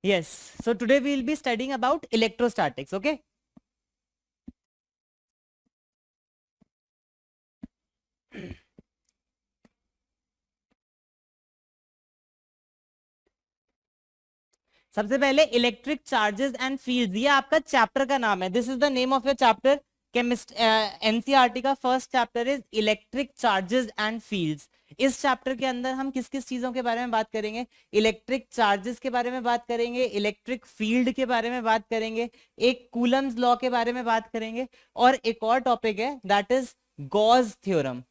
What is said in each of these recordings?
Yes, so today we will be studying about electrostatics. Okay, सबसे पहले electric charges and fields, ये आपका chapter का नाम है. This is the name of your chapter. Chemist NCERT का first chapter is electric charges and fields. इस chapter के अंदर हम किस किस चीजों के बारे में बात करेंगे? इलेक्ट्रिक चार्जेस के बारे में बात करेंगे, इलेक्ट्रिक फील्ड के बारे में बात करेंगे, एक कूलम्स लॉ के बारे में बात करेंगे, और एक और टॉपिक है that is Gauss theorem.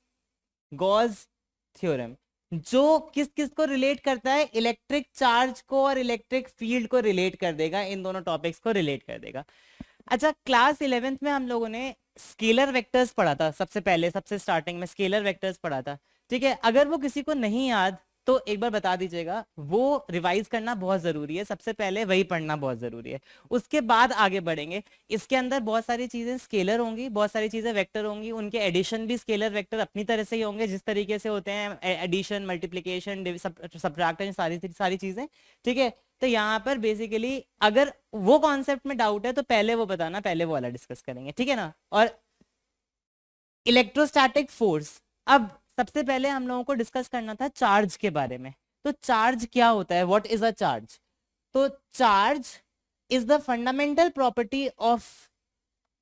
Gauss theorem जो किस किस को रिलेट करता है? इलेक्ट्रिक चार्ज को और इलेक्ट्रिक फील्ड को रिलेट कर देगा, इन दोनों टॉपिक्स को रिलेट कर देगा. अच्छा, क्लास 11th में हम लोगों ने स्केलर वेक्टर्स पढ़ा था. सबसे पहले सबसे स्टार्टिंग में स्केलर वेक्टर्स पढ़ा था. ठीक है, अगर वो किसी को नहीं याद तो एक बार बता दीजिएगा. वो रिवाइज करना बहुत जरूरी है, सबसे पहले वही पढ़ना बहुत जरूरी है, उसके बाद आगे बढ़ेंगे. इसके अंदर बहुत सारी चीजें स्केलर होंगी, बहुत सारी चीजें वेक्टर होंगी, उनके एडिशन भी स्केलर वेक्टर अपनी तरह से ही होंगे जिस तरीके से होते हैं एडिशन, मल्टीप्लीकेशन, सब्ट्रैक्शन, सारी सारी चीजें. ठीक है, तो यहाँ पर बेसिकली अगर वो कॉन्सेप्ट में डाउट है तो पहले वो बताना, पहले वो वाला डिस्कस करेंगे. ठीक है ना. और इलेक्ट्रोस्टैटिक फोर्स, अब सबसे पहले हम लोगों को डिस्कस करना था चार्ज के बारे में. तो चार्ज क्या होता है? What is a charge? तो charge is the fundamental property of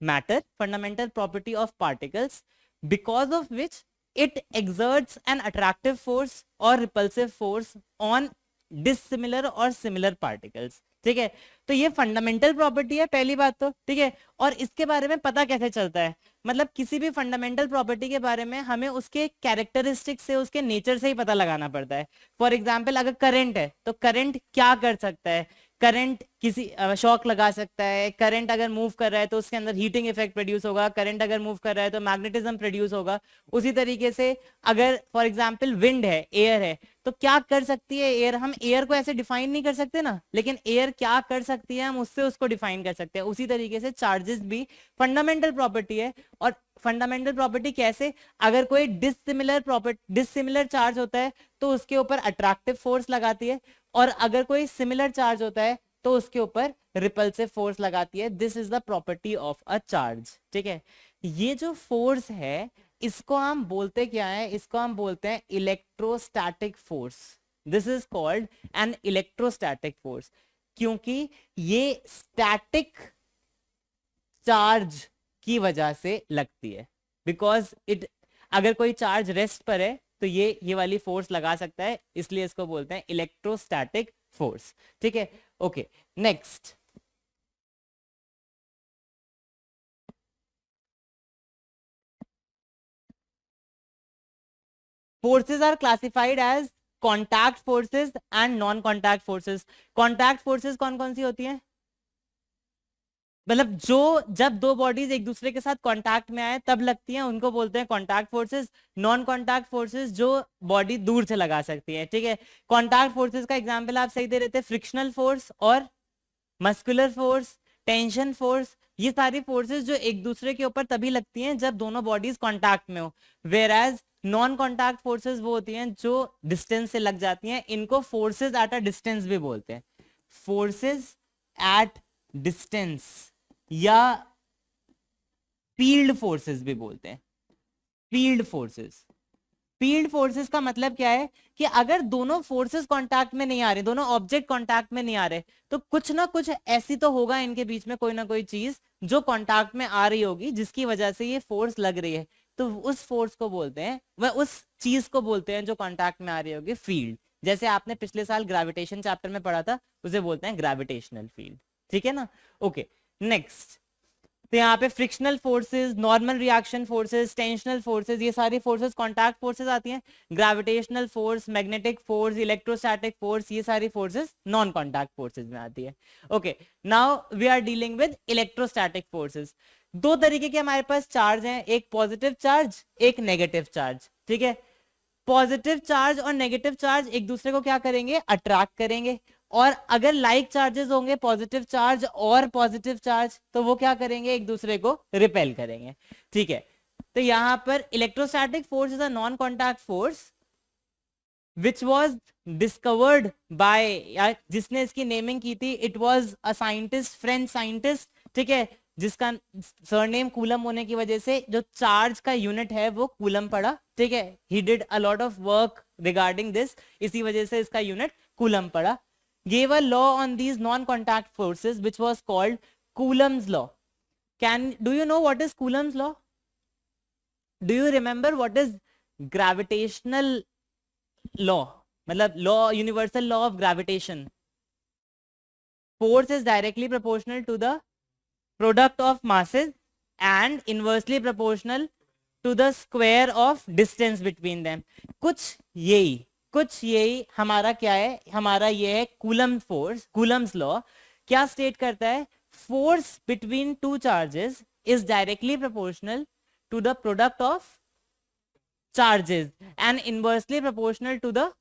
matter, fundamental property of particles, because of which it exerts an attractive force or repulsive force on dissimilar or similar particles. ठीक है, तो ये fundamental property है पहली बात तो. ठीक है, और इसके बारे में पता कैसे चलता है? मतलब किसी भी फंडामेंटल प्रॉपर्टी के बारे में हमें उसके कैरेक्टरिस्टिक्स से, उसके नेचर से ही पता लगाना पड़ता है. फॉर एग्जाम्पल, अगर करंट है तो करंट क्या कर सकता है? करंट किसी शॉक लगा सकता है. करंट अगर मूव कर रहा है तो उसके अंदर हीटिंग इफेक्ट प्रोड्यूस होगा. करंट अगर मूव कर रहा है तो मैग्नेटिज्म प्रोड्यूस होगा. उसी तरीके से अगर फॉर एग्जाम्पल विंड है, एयर है, तो क्या कर सकती है एयर? हम एयर को ऐसे डिफाइन नहीं कर सकते ना, लेकिन एयर क्या कर सकती है हम उससे उसको डिफाइन कर सकते हैं. उसी तरीके से चार्जेस भी फंडामेंटल प्रॉपर्टी है. और फंडामेंटल प्रॉपर्टी कैसे? अगर कोई डिसिमिलर चार्ज होता है तो उसके ऊपर अट्रैक्टिव फोर्स लगाती है, और अगर कोई सिमिलर चार्ज होता है तो उसके ऊपर रिपल्सिव फोर्स लगाती है. This is the property of a charge. ठीक है, ये जो फोर्स है इसको हम बोलते क्या है? इसको हम बोलते हैं electrostatic force. This is called an electrostatic force, क्योंकि ये स्टैटिक चार्ज की वजह से लगती है. बिकॉज इट, अगर कोई चार्ज रेस्ट पर है तो ये वाली फोर्स लगा सकता है, इसलिए इसको बोलते हैं इलेक्ट्रोस्टैटिक फोर्स. ठीक है, okay. Next, forces are classified as contact forces and non contact forces. Contact forces कौन कौन सी होती हैं? मतलब जो जब दो बॉडीज एक दूसरे के साथ कांटेक्ट में आए तब लगती हैं, उनको बोलते हैं contact forces. Non contact forces जो बॉडी दूर से लगा सकती है. ठीक है, कांटेक्ट फोर्सेस का एग्जांपल आप सही दे रहे थे, फ्रिक्शनल फोर्स और मस्कुलर फोर्स, टेंशन फोर्स. ये सारी फोर्सेस जो एक दूसरे के ऊपर तभी लगती हैं जब दोनों बॉडीज कांटेक्ट में हो. Whereas non contact forces वो होती हैं जो डिस्टेंस से लग जाती हैं. इनको फोर्सेस एट अ डिस्टेंस भी बोलते हैं. फोर्सेस एट डिस्टेंस या फील्ड फोर्सेस भी बोलते हैं. फील्ड फोर्सेस, फील्ड फोर्सेस का मतलब क्या है? कि अगर दोनों फोर्सेस कांटेक्ट में नहीं आ रहे, दोनों ऑब्जेक्ट कांटेक्ट में नहीं आ रहे, तो कुछ ना कुछ ऐसी तो होगा इनके बीच में, कोई ना कोई चीज जो कांटेक्ट में आ रही होगी जिसकी वजह से ये फोर्स लग रही है. तो उस फोर्स को बोलते हैं, वह उस चीज को बोलते हैं जो कांटेक्ट में आ रही होगी, फील्ड. जैसे आपने पिछले साल ग्रेविटेशन चैप्टर में पढ़ा था, उसे बोलते हैं ग्रेविटेशनल फील्ड. ठीक है ना. Okay, next. तो यहाँ पे frictional forces, normal reaction forces, tensional forces, ये सारी फोर्सेस कॉन्टैक्ट फोर्सेस आती हैं. Gravitational force, magnetic force, electrostatic force, ये सारी फोर्सेस नॉन कॉन्टैक्ट फोर्सेस में आती है. Okay, now we are dealing with electrostatic forces. दो तरीके के हमारे पास चार्ज हैं, एक पॉजिटिव चार्ज, एक नेगेटिव चार्ज. ठीक है, पॉजिटिव चार्ज और नेगेटिव चार्ज एक दूसरे को क्या करेंगे? अट्रैक्ट करेंगे. और अगर लाइक चार्जेस होंगे, पॉजिटिव चार्ज और पॉजिटिव चार्ज, तो वो क्या करेंगे? एक दूसरे को रिपेल करेंगे. ठीक है, तो यहां पर electrostatic force is a non contact force which was discovered by, या जिसने इसकी नेमिंग की थी, it was a scientist, French scientist, ठीक है, जिसका सरनेम कूलम होने की वजह से जो चार्ज का यूनिट है वो कूलम पड़ा, ठीक है, he did a lot of work regarding this, इसी वजह से इसका यूनिट कूलम पड़ा. Gave a law on these non-contact forces which was called Coulomb's law. Do you know what is Coulomb's law? Do you remember what is gravitational law? मतलब law, universal law of gravitation. Force is directly proportional to the product of masses and inversely proportional to the square of distance between them. कुछ यही हमारा क्या है, हमारा ये है Coulomb force, Coulomb's law. क्या स्टेट करता है? Force between two charges is directly proportional to the product of charges and inversely proportional to the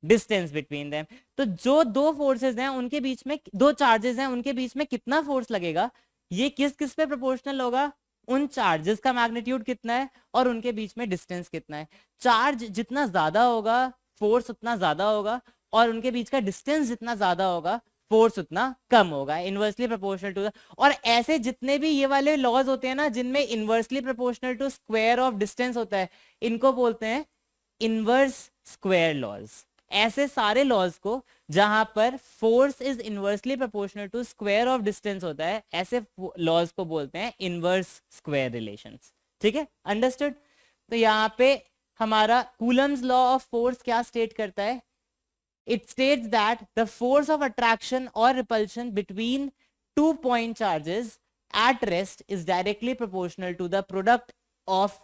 distance between them. तो जो दो फोर्सेस हैं उनके बीच में, दो चार्जेस हैं उनके बीच में कितना फोर्स लगेगा, ये किस किस पे प्रोपोर्शनल होगा? उन चार्जेस का मैग्नीट्यूड कितना है और उनके बीच में डिस्टेंस कितना है. चार्ज जितना ज्यादा होगा फोर्स उतना ज्यादा होगा, और उनके बीच का डिस्टेंस जितना ज्यादा होगा फोर्स उतना कम होगा. इनवर्सली प्रोपोर्शनल टू द, और ऐसे जितने भी ये वाले लॉज होते हैं ना जिनमें inversely proportional to square of distance होता है, इनको बोलते हैं इनवर्स स्क्वायर लॉज. ऐसे सारे लॉज को जहां पर force is inversely proportional to square of distance होता है, ऐसे लॉज को बोलते हैं इनवर्स स्क्वायर रिलेशंस. ठीक है, अंडरस्टूड. तो यहाँ पे हमारा कूलम्स लॉ ऑफ फोर्स क्या स्टेट करता है? It states that the force of attraction और repulsion between two point charges at rest is directly proportional to the product of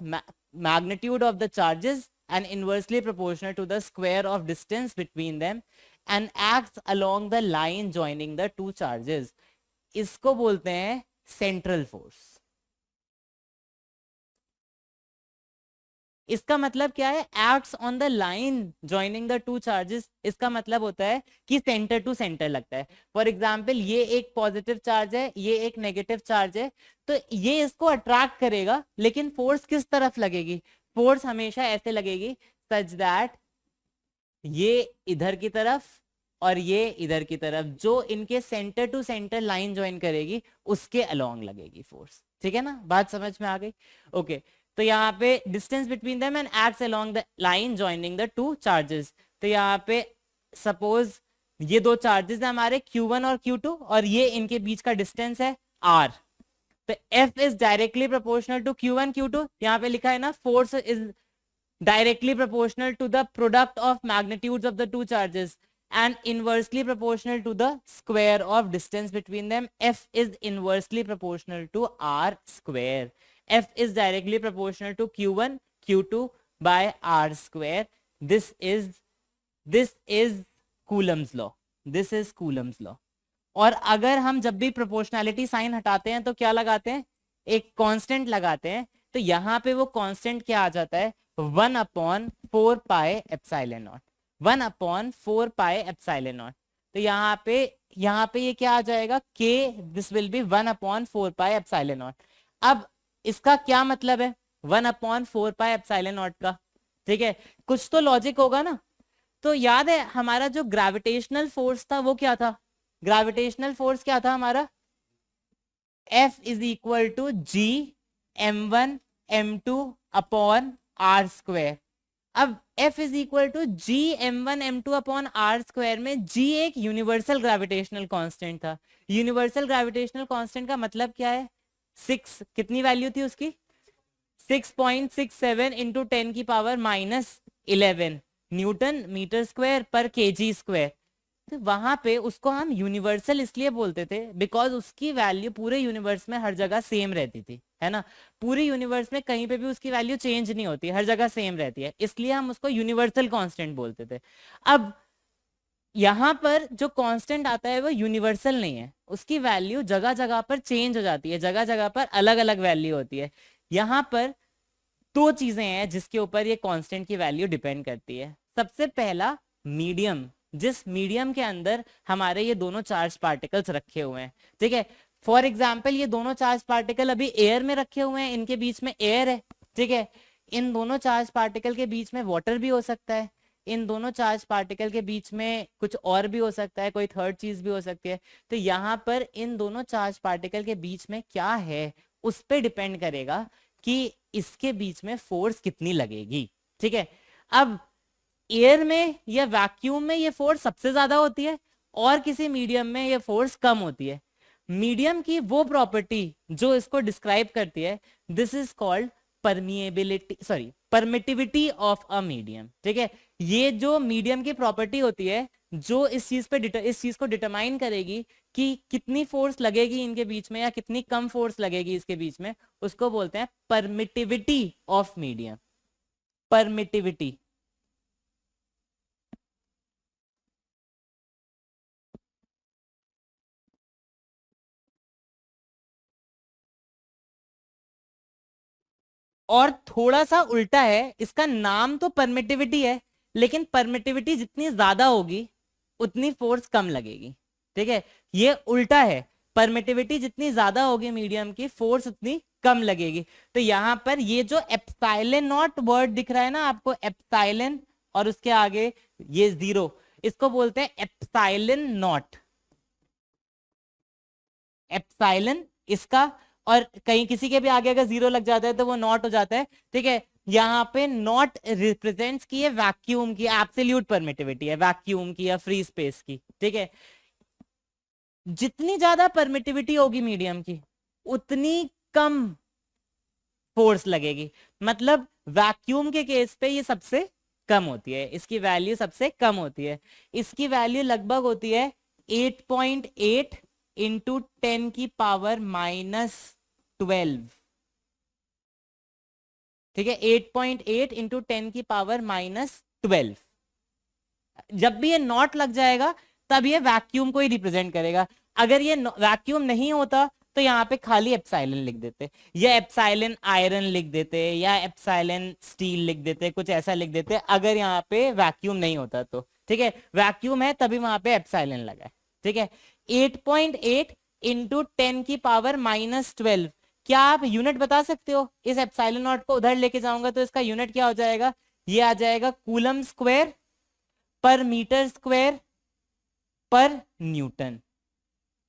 magnitude of the charges and inversely proportional to the square of distance between them and acts along the line joining the two charges. इसको बोलते हैं central force. इसका मतलब क्या है? Acts on the line joining the two charges. इसका मतलब होता है कि सेंटर टू सेंटर लगता है. फॉर एग्जाम्पल ये एक पॉजिटिव चार्ज है, ये एक नेगेटिव चार्ज है, तो ये इसको अट्रैक्ट करेगा, लेकिन फोर्स किस तरफ लगेगी? फोर्स हमेशा ऐसे लगेगी सच दैट ये इधर की तरफ और ये इधर की तरफ, जो इनके centre to centre line join करेगी उसके अलोंग लगेगी फोर्स. ठीक है ना, बात समझ में आ गई? ओके. तो यहाँ पे distance between them and acts along the line joining the two charges. तो यहाँ पे सपोज ये दो चार्जेस है हमारे Q1 और Q2, और ये इनके बीच का डिस्टेंस है R. तो F is directly proportional to Q1 Q2. यहाँ पे लिखा है ना, force is directly proportional to the product of magnitudes of the two charges and inversely proportional to the square of distance between them. F is inversely proportional to R square. F is directly proportional to Q1 Q2 by R square. This is Coulomb's law. This is Coulomb's law. और अगर हम जब भी proportionality sign हटाते हैं तो क्या लगाते हैं? एक कांस्टेंट लगाते हैं. तो यहाँ पे वो कांस्टेंट क्या आ जाता है? 1/4 pi epsilon not. 1/4 pi epsilon not. तो यहाँ पे ये क्या आ जाएगा? K, this will be 1/4 pi epsilon not. अब इसका क्या मतलब है 1/4 पाई एप्सिलॉन नॉट का? ठीक है, कुछ तो लॉजिक होगा ना. तो याद है हमारा जो ग्रेविटेशनल फोर्स था वो क्या था? ग्रेविटेशनल फोर्स क्या था हमारा? F is equal to G m1 m2 upon R square. अब F is equal to G m1 m2 upon R square में G एक यूनिवर्सल ग्रेविटेशनल कांस्टेंट था. यूनिवर्सल ग्रेविटेशनल कांस्टेंट का मतलब क्या है? 6, कितनी वैल्यू थी उसकी? 6.67 इंटू 10 की पावर -11 न्यूटन मीटर स्क्वायर पर केजी स्क्वायर. तो वहां पे उसको हम यूनिवर्सल इसलिए बोलते थे बिकॉज उसकी वैल्यू पूरे यूनिवर्स में हर जगह सेम रहती थी, है ना. पूरे यूनिवर्स में कहीं पे भी उसकी वैल्यू चेंज नहीं होती, हर जगह सेम रहती है, इसलिए हम उसको यूनिवर्सल कांस्टेंट बोलते थे. अब यहाँ पर जो कांस्टेंट आता है वो यूनिवर्सल नहीं है, उसकी वैल्यू जगह जगह पर चेंज हो जाती है, जगह जगह पर अलग अलग वैल्यू होती है. यहाँ पर दो चीजें हैं जिसके ऊपर ये कांस्टेंट की वैल्यू डिपेंड करती है. सबसे पहला मीडियम, जिस मीडियम के अंदर हमारे ये दोनों चार्ज पार्टिकल्स रखे हुए हैं. ठीक है, फॉर एग्जाम्पल ये दोनों चार्ज पार्टिकल अभी एयर में रखे हुए हैं, इनके बीच में एयर है. ठीक है, इन दोनों चार्ज पार्टिकल के बीच में वाटर भी हो सकता है, इन दोनों चार्ज पार्टिकल के बीच में कुछ और भी हो सकता है, कोई थर्ड चीज भी हो सकती है। तो यहाँ पर इन दोनों चार्ज पार्टिकल के बीच में क्या है उस पर डिपेंड करेगा कि इसके बीच में फोर्स कितनी लगेगी। ठीक है, अब एयर में या वैक्यूम में ये फोर्स सबसे ज्यादा होती है और किसी मीडियम में ये फोर्स कम होती है। मीडियम की वो प्रॉपर्टी जो इसको डिस्क्राइब करती है, this is called permeability, sorry permittivity of a medium. ठीक है, ये जो मीडियम की प्रॉपर्टी होती है जो इस चीज को डिटरमाइन करेगी कि कितनी फोर्स लगेगी इनके बीच में या कितनी कम फोर्स लगेगी इसके बीच में, उसको बोलते हैं परमिटिविटी ऑफ मीडियम। परमिटिविटी। और थोड़ा सा उल्टा है, इसका नाम तो परमिटिविटी है लेकिन परमिटिविटी जितनी ज्यादा होगी उतनी फोर्स कम लगेगी। ठीक है, ये उल्टा है, परमिटिविटी जितनी ज्यादा होगी मीडियम की, फोर्स उतनी कम लगेगी। तो यहां पर ये जो एप्सिलॉन नॉट वर्ड दिख रहा है ना आपको, एप्सिलॉन और उसके आगे ये जीरो, इसको बोलते हैं एप्सिलॉन नॉट। एप्सिलॉन इसका, और कहीं किसी के भी आगे अगर जीरो लग जाता है तो वो नॉट हो जाता है। ठीक है, यहाँ पे नॉट रिप्रेजेंट्स की है वैक्यूम की एब्सोल्यूट परमिटिविटी है, वैक्यूम की या फ्री स्पेस की। ठीक है, जितनी ज्यादा परमिटिविटी होगी मीडियम की उतनी कम फोर्स लगेगी। मतलब वैक्यूम के केस पे ये सबसे कम होती है, इसकी वैल्यू सबसे कम होती है। इसकी वैल्यू लगभग होती है 8.8 इंटू 10 की पावर -12। ठीक है, 8.8 इंटू 10 की पावर -12। जब भी ये नॉट लग जाएगा तब ये वैक्यूम को ही रिप्रेजेंट करेगा। अगर ये वैक्यूम नहीं होता तो यहाँ पे खाली एप्सिलॉन लिख देते, या एप्सिलॉन आयरन लिख देते, या एप्सिलॉन स्टील लिख देते, कुछ ऐसा लिख देते अगर यहाँ पे वैक्यूम नहीं होता तो। ठीक है, वैक्यूम है तभी वहां पे एप्सिलॉन लगा है। ठीक है, 8.8 इंटू 10 की पावर -12। क्या आप यूनिट बता सकते हो? इस एप्सिलॉन नॉट को उधर लेके जाऊंगा तो इसका यूनिट क्या हो जाएगा? ये आ जाएगा कूलम स्क्वायर पर मीटर स्क्वायर पर न्यूटन।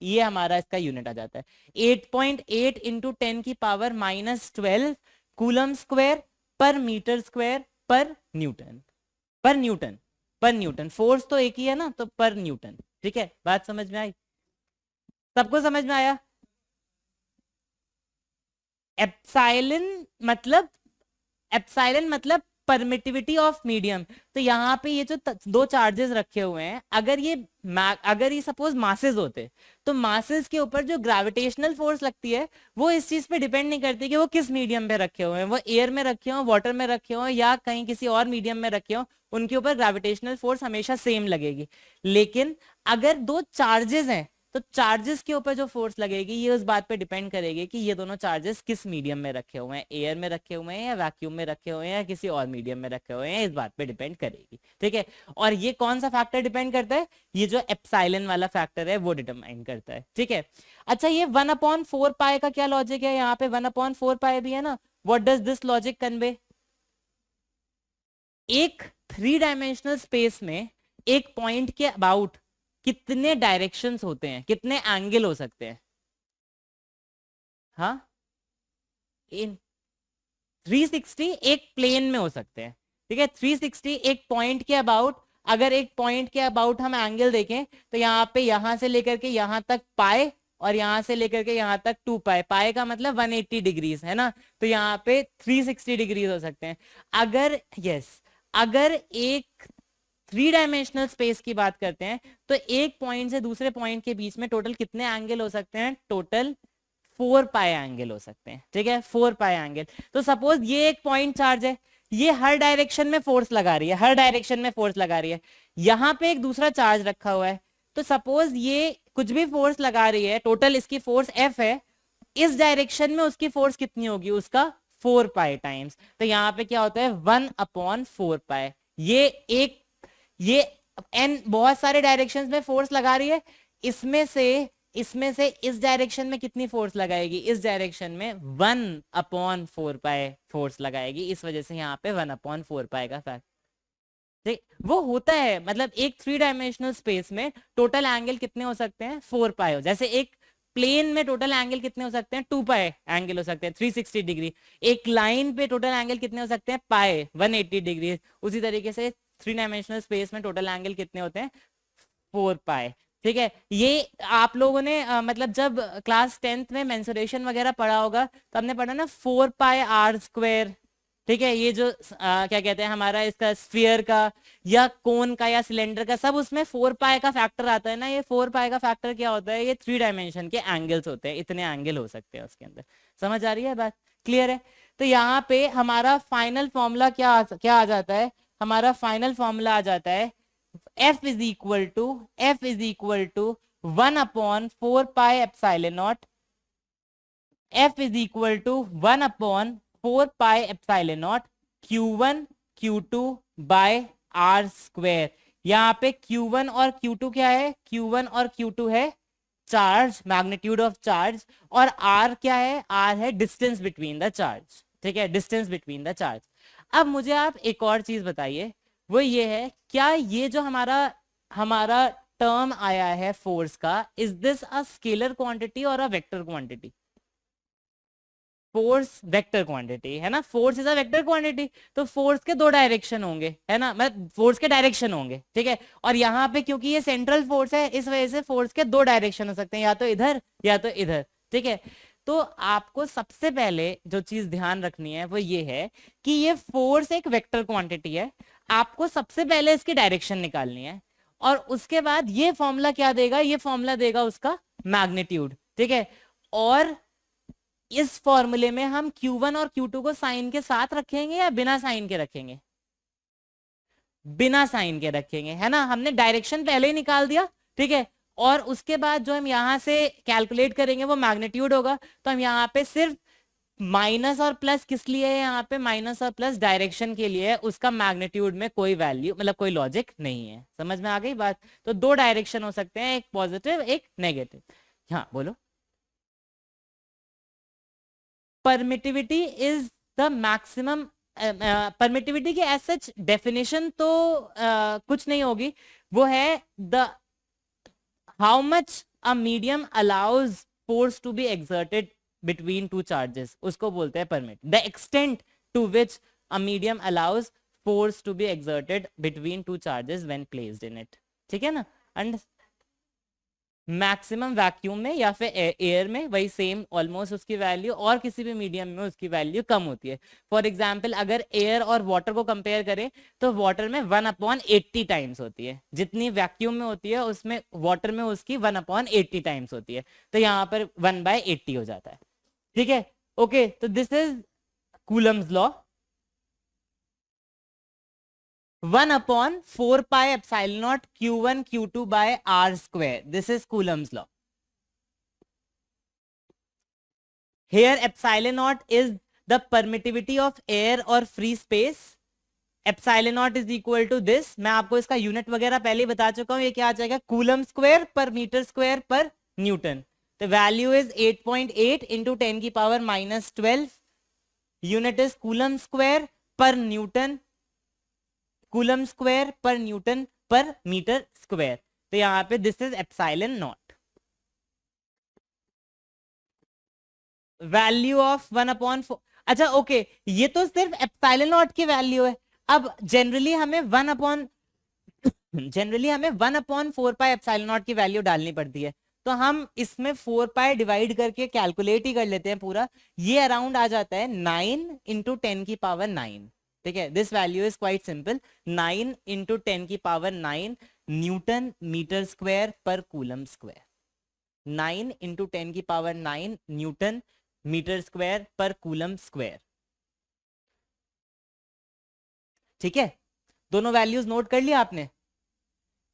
ये हमारा इसका यूनिट आ जाता है 8.8 इंटू 10 की पावर -12 कूलम स्क्वायर पर मीटर स्क्वायर पर न्यूटन। पर न्यूटन, पर न्यूटन, फोर्स तो एक ही है ना, तो पर न्यूटन। ठीक है, बात समझ में आई? सबको समझ में आया? एप्सिलॉन मतलब, एप्सिलॉन मतलब परमिटिविटी ऑफ मीडियम। तो यहाँ पे ये जो दो चार्जेस रखे हुए हैं, अगर ये सपोज मासेस होते तो मासेस के ऊपर जो ग्रेविटेशनल फोर्स लगती है वो इस चीज पे डिपेंड नहीं करती कि वो किस मीडियम पे रखे हुए हैं, वो एयर में रखे हो, वाटर में रखे हो, या कहीं किसी और मीडियम में रखे हो, उनके ऊपर ग्रेविटेशनल फोर्स हमेशा सेम लगेगी। लेकिन अगर दो चार्जेस हैं तो चार्जेस के ऊपर जो फोर्स लगेगी ये उस बात पे डिपेंड करेगी कि ये दोनों चार्जेस किस मीडियम में रखे हुए हैं, एयर में रखे हुए हैं या वैक्यूम में रखे हुए हैं या किसी और मीडियम में रखे हुए हैं, इस बात पे डिपेंड करेगी। ठीक है, और ये कौन सा फैक्टर डिपेंड करता है? ये जो एप्सिलॉन वाला फैक्टर है वो डिटरमाइन करता है। ठीक है, अच्छा ये 1/4 पाई का क्या लॉजिक है? यहाँ पे 1/4 पाई भी है ना। What does this logic convey? एक 3 डायमेंशनल स्पेस में एक पॉइंट के अबाउट कितने डायरेक्शंस होते हैं, कितने एंगल हो सकते हैं? हाँ, इन 360 एक प्लेन में हो सकते हैं। ठीक है, 360 एक पॉइंट के अबाउट, अगर एक पॉइंट के अबाउट हम एंगल देखें तो यहाँ पे यहां से लेकर के यहां तक पाए और यहां से लेकर के यहां तक 2 पाए, पाए का मतलब 180 डिग्रीज है ना, तो यहाँ पे 360 डिग्रीज हो सकते हैं। अगर अगर एक 3 डायमेंशनल स्पेस की बात करते हैं तो एक पॉइंट से दूसरे पॉइंट के बीच में टोटल कितने एंगल हो सकते हैं? टोटल 4 पाई एंगल हो सकते हैं। ठीक है, 4 पाई एंगल। तो सपोज ये एक पॉइंट चार्ज है, ये हर डायरेक्शन में फोर्स लगा रही है, हर डायरेक्शन में फोर्स लगा रही है। यहाँ पे एक दूसरा चार्ज रखा हुआ है, तो सपोज ये कुछ भी फोर्स लगा रही है, टोटल इसकी फोर्स F है, इस डायरेक्शन में उसकी फोर्स कितनी होगी? उसका 4 पाई टाइम्स। तो यहाँ पे क्या होता है? 1/4 पाई। ये एन बहुत सारे डायरेक्शंस में फोर्स लगा रही है, इसमें से इस डायरेक्शन में कितनी फोर्स लगाएगी? इस डायरेक्शन में 1/4 पाई फोर्स लगाएगी। इस वजह से यहाँ पे 1/4 पाई का फैक्ट ठीक, वो होता है, मतलब एक 3 डायमेंशनल स्पेस में टोटल एंगल कितने हो सकते हैं, 4 पाई हो, जैसे एक प्लेन में टोटल एंगल कितने हो सकते हैं, 2 पाई एंगल हो सकते हैं, 360 डिग्री। एक लाइन पे टोटल एंगल कितने हो सकते हैं, पाई, 180 डिग्री। उसी तरीके से 3 डायमेंशनल स्पेस में टोटल एंगल कितने होते हैं, 4 पाई। ठीक है, ये आप लोगों ने मतलब जब क्लास 10th में मेंसुरेशन वगैरह पढ़ा होगा तो हमने पढ़ा ना, 4 पाई r स्क्वायर। ठीक है, ये जो क्या कहते हैं हमारा इसका स्फीयर का या कोन का या सिलेंडर का, सब उसमें 4 पाई का फैक्टर आता है ना। ये 4 पाई का फैक्टर क्या होता है, ये 3 डायमेंशन के एंगल्स होते हैं, इतने एंगल हो सकते हैं उसके अंदर। समझ आ रही है बात, क्लियर है? तो यहाँ पे हमारा फाइनल फॉर्मूला क्या आ जाता है, हमारा फाइनल फॉर्मूला आ जाता है F is equal to 1/4 pi epsilon naught. F is equal to 1/4 pi epsilon naught Q1 Q2 by R square. यहाँ पे Q1 और Q2 क्या है, Q1 और Q2 है चार्ज, मैग्नीट्यूड ऑफ चार्ज, और R क्या है, R है डिस्टेंस बिटवीन द चार्ज। ठीक है, डिस्टेंस बिटवीन द चार्ज। अब मुझे आप एक और चीज बताइए, वो ये है, क्या ये जो हमारा हमारा टर्म आया है फोर्स का, is this a scalar quantity और a vector quantity? Force vector quantity है ना, force is a vector quantity, तो फोर्स के 2 डायरेक्शन होंगे, है ना, मतलब फोर्स के डायरेक्शन होंगे। ठीक है, और यहाँ पे क्योंकि ये सेंट्रल फोर्स है, इस वजह से फोर्स के 2 डायरेक्शन हो सकते हैं, या तो इधर या तो इधर। ठीक है, तो आपको सबसे पहले जो चीज ध्यान रखनी है वो ये है कि ये फोर्स एक वेक्टर क्वांटिटी है, आपको सबसे पहले इसकी डायरेक्शन निकालनी है, और उसके बाद ये फॉर्मूला क्या देगा, ये फॉर्मूला देगा उसका मैग्नीट्यूड। ठीक है, और इस फॉर्मूले में हम Q1 और Q2 को साइन के साथ रखेंगे या बिना साइन के रखेंगे, बिना साइन के रखेंगे, है ना, हमने डायरेक्शन पहले ही निकाल दिया। ठीक है, और उसके बाद जो हम यहां से कैलकुलेट करेंगे वो मैग्नीट्यूड होगा, तो हम यहाँ पे सिर्फ माइनस और प्लस किस लिए है, यहाँ पे माइनस और प्लस डायरेक्शन के लिए है, उसका मैग्नीट्यूड में कोई वैल्यू, मतलब कोई लॉजिक नहीं है। समझ में आ गई बात? तो 2 डायरेक्शन हो सकते हैं, एक पॉजिटिव एक नेगेटिव। हाँ बोलो। Permittivity is the maximum, permittivity की एज सच डेफिनेशन तो कुछ नहीं होगी, वो है the how much a medium allows force to be exerted between two charges, उसको बोलते हैं permit. The extent to which a medium allows force to be exerted between two charges when placed in it. ठीक है ना, and maximum vacuum में या फिर air में वही सेम ऑलमोस्ट उसकी वैल्यू, और किसी भी मीडियम में उसकी वैल्यू कम होती है। फॉर एग्जाम्पल अगर एयर और वाटर को कंपेयर करें तो वाटर में 1/80 टाइम्स होती है, जितनी वैक्यूम में होती है उसमें वाटर में उसकी 1/80 टाइम्स होती है, तो यहाँ पर 1/80 हो जाता है। ठीक है, ओके, तो this is Coulomb's law. 1/4 pi epsilon naught Q1 Q2 by R square, this is Coulomb's law. Here epsilon naught is the permittivity of air or free space. Epsilon naught is equal to this. मैं आपको इसका unit वगैरह पहले ही बता चुका हूं, ये क्या आ जाएगा, कूलम स्क्वायर पर मीटर स्क्वायर पर Newton. The value is 8.8 into 10 की power -12. Unit is coulomb square पर न्यूटन, कूलम स्क्वायर पर न्यूटन पर मीटर स्क्वायर। तो यहाँ पे this is epsilon not. Value of 1/4, अच्छा ओके, ये तो सिर्फ एप्सिलॉन नॉट की वैल्यू है। अब जनरली हमें 1/4 पाई एप्सिलॉन नॉट की वैल्यू डालनी पड़ती है, तो हम इसमें 4 पाई डिवाइड करके कैलकुलेट ही कर लेते हैं पूरा। ये अराउंड आ जाता है 9 इंटू 10 की पावर 9। ठीक है, this value is quite simple, 9 into 10 की पावर 9 न्यूटन मीटर स्क्वायर पर कूलम स्क्वायर। 9 इंटू 10 की पावर 9 न्यूटन मीटर स्क्वायर पर कूलम स्क्वायर। ठीक है, दोनों वैल्यूज नोट कर लिया आपने,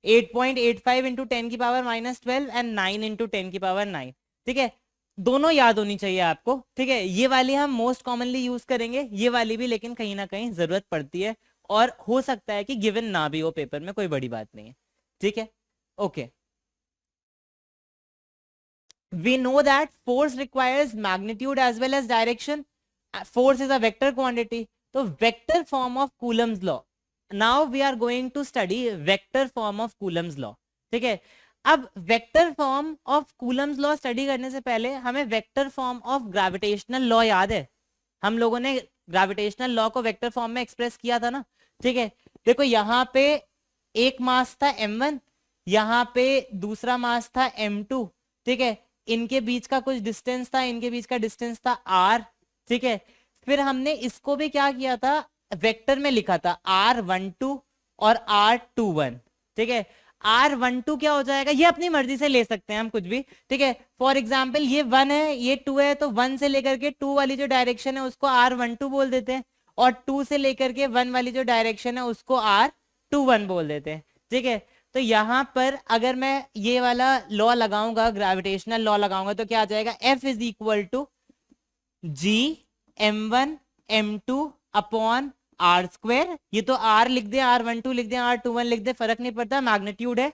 8.85 इंटू 10 की पावर -12 एंड 9 इंटू 10 की पावर 9। ठीक है, दोनों याद होनी चाहिए आपको। ठीक है, ये वाली हम मोस्ट कॉमनली यूज करेंगे, ये वाली भी लेकिन कहीं ना कहीं जरूरत पड़ती है, और हो सकता है कि गिवन ना भी हो पेपर में, कोई बड़ी बात नहीं है। ठीक है, okay, we know that force requires magnitude as well as direction. Force is a vector quantity, तो vector form of Coulomb's law, now we are going to study vector form of Coulomb's law, ठीक है। अब vector form of Coulomb's law study करने से पहले हमें vector form of gravitational law याद है, हम लोगों ने ग्रेविटेशनल लॉ को वेक्टर फॉर्म में एक्सप्रेस किया था ना, ठीक है। देखो यहाँ पे एक मास था m1, यहाँ पे दूसरा मास था m2, ठीक है। इनके बीच का कुछ डिस्टेंस था, इनके बीच का डिस्टेंस था r, ठीक है। फिर हमने इसको भी क्या किया था, वेक्टर में लिखा था r12 और r21, ठीक है। r12 क्या हो जाएगा, ये अपनी मर्जी से ले सकते हैं हम कुछ भी, ठीक है। फॉर एग्जाम्पल ये 1 है, ये 2 है, तो 1 से लेकर के 2 वाली जो डायरेक्शन है उसको r12 बोल देते हैं, और 2 से लेकर के 1 वाली जो डायरेक्शन है उसको r21 बोल देते हैं, ठीक है। तो यहाँ पर अगर मैं ये वाला लॉ लगाऊंगा, ग्रेविटेशनल लॉ लगाऊंगा, तो क्या आ जाएगा, F is equal to G m1 m2 upon R square, ये तो r लिख दे, r12 लिख दे, r21 लिख दे, फर्क नहीं पड़ता, मैग्नीट्यूड है।